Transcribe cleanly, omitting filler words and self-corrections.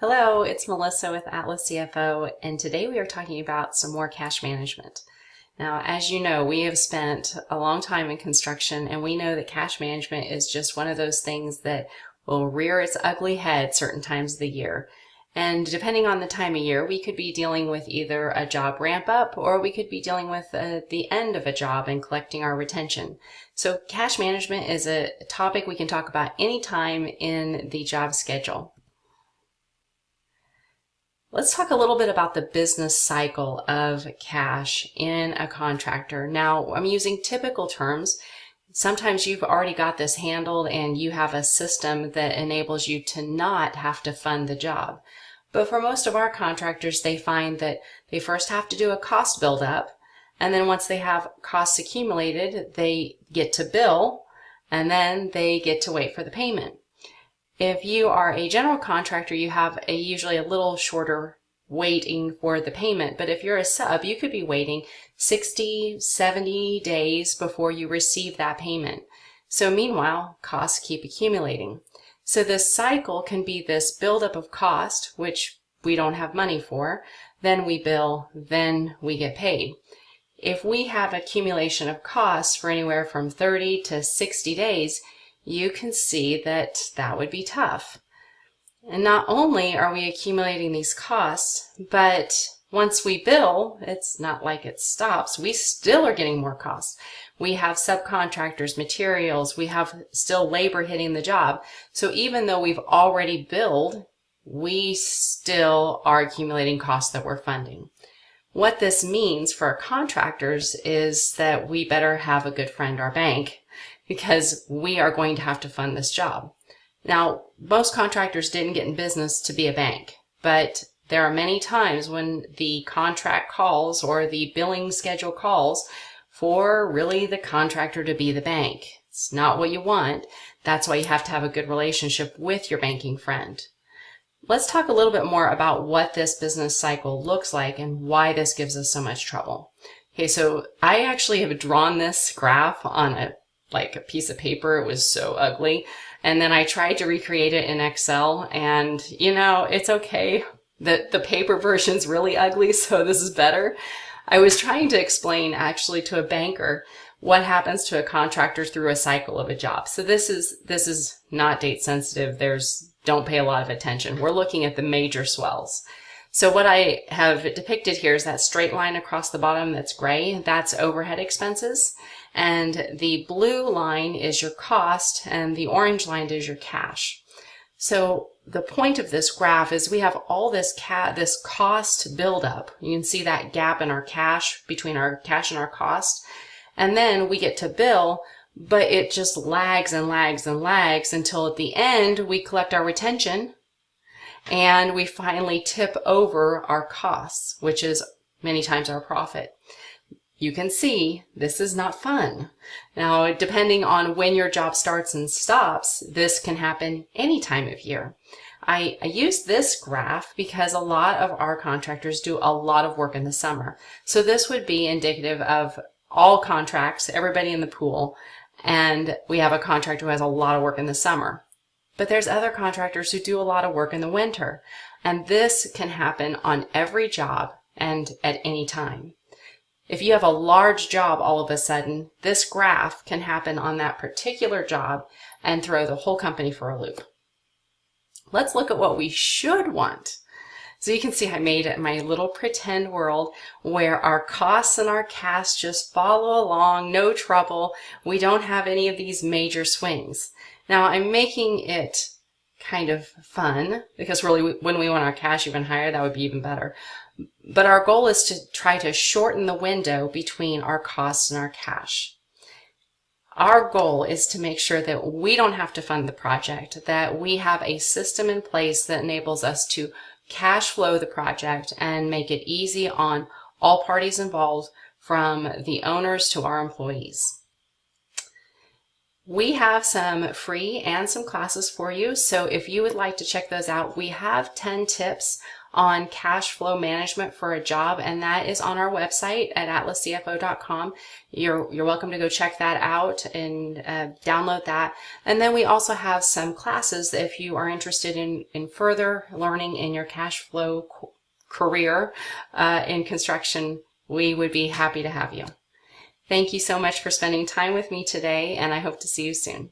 Hello, it's Melissa with Atlas CFO, and today we are talking about some more cash management. Now, as you know, we have spent a long time in construction, and we know that cash management is just one of those things that will rear its ugly head certain times of the year. And depending on the time of year, we could be dealing with either a job ramp up or we could be dealing with the end of a job and collecting our retention. So cash management is a topic we can talk about anytime in the job schedule. Let's talk a little bit about the business cycle of cash in a contractor. Now, I'm using typical terms. Sometimes you've already got this handled and you have a system that enables you to not have to fund the job. But for most of our contractors, they find that they first have to do a cost buildup, and then once they have costs accumulated, they get to bill, and then they get to wait for the payment. If you are a general contractor, you have usually a little shorter waiting for the payment. But if you're a sub, you could be waiting 60, 70 days before you receive that payment. So meanwhile, costs keep accumulating. So this cycle can be this buildup of cost, which we don't have money for. Then we bill, then we get paid. If we have accumulation of costs for anywhere from 30 to 60 days, you can see that that would be tough. And not only are we accumulating these costs, but once we bill, it's not like it stops. We still are getting more costs. We have subcontractors, materials, we have still labor hitting the job. So even though we've already billed, we still are accumulating costs that we're funding. What this means for our contractors is that we better have a good friend, our bank, because we are going to have to fund this job. Now, most contractors didn't get in business to be a bank, but there are many times when the contract calls or the billing schedule calls for really the contractor to be the bank. It's not what you want. That's why you have to have a good relationship with your banking friend. Let's talk a little bit more about what this business cycle looks like and why this gives us so much trouble. Okay, so I actually have drawn this graph on a piece of paper. It was so ugly. And then I tried to recreate it in Excel, and it's okay. The paper version's really ugly, so this is better. I was trying to explain actually to a banker what happens to a contractor through a cycle of a job. So this is not date sensitive. Don't pay a lot of attention. We're looking at the major swells. So what I have depicted here is that straight line across the bottom that's gray. That's overhead expenses. And the blue line is your cost, and the orange line is your cash. So the point of this graph is we have all this cost buildup. You can see that gap in our cash, between our cash and our cost. And then we get to bill, but it just lags and lags and lags until at the end we collect our retention and we finally tip over our costs, which is many times our profit. You can see this is not fun. Now, depending on when your job starts and stops, this can happen any time of year. I use this graph because a lot of our contractors do a lot of work in the summer. So this would be indicative of all contracts, everybody in the pool, and we have a contractor who has a lot of work in the summer. But there's other contractors who do a lot of work in the winter, and this can happen on every job and at any time. If you have a large job all of a sudden, this graph can happen on that particular job and throw the whole company for a loop. Let's look at what we should want. So you can see I made my little pretend world where our costs and our cash just follow along, no trouble. We don't have any of these major swings. Now I'm making it kind of fun because really when we want our cash even higher, that would be even better. But our goal is to try to shorten the window between our costs and our cash. Our goal is to make sure that we don't have to fund the project, that we have a system in place that enables us to cash flow the project and make it easy on all parties involved, from the owners to our employees. We have some free and some classes for you. So if you would like to check those out, we have 10 tips on cash flow management for a job, and that is on our website at atlascfo.com. You're welcome to go check that out and download that. And then we also have some classes if you are interested in further learning in your cash flow career in construction. We would be happy to have you. Thank you so much for spending time with me today, and I hope to see you soon.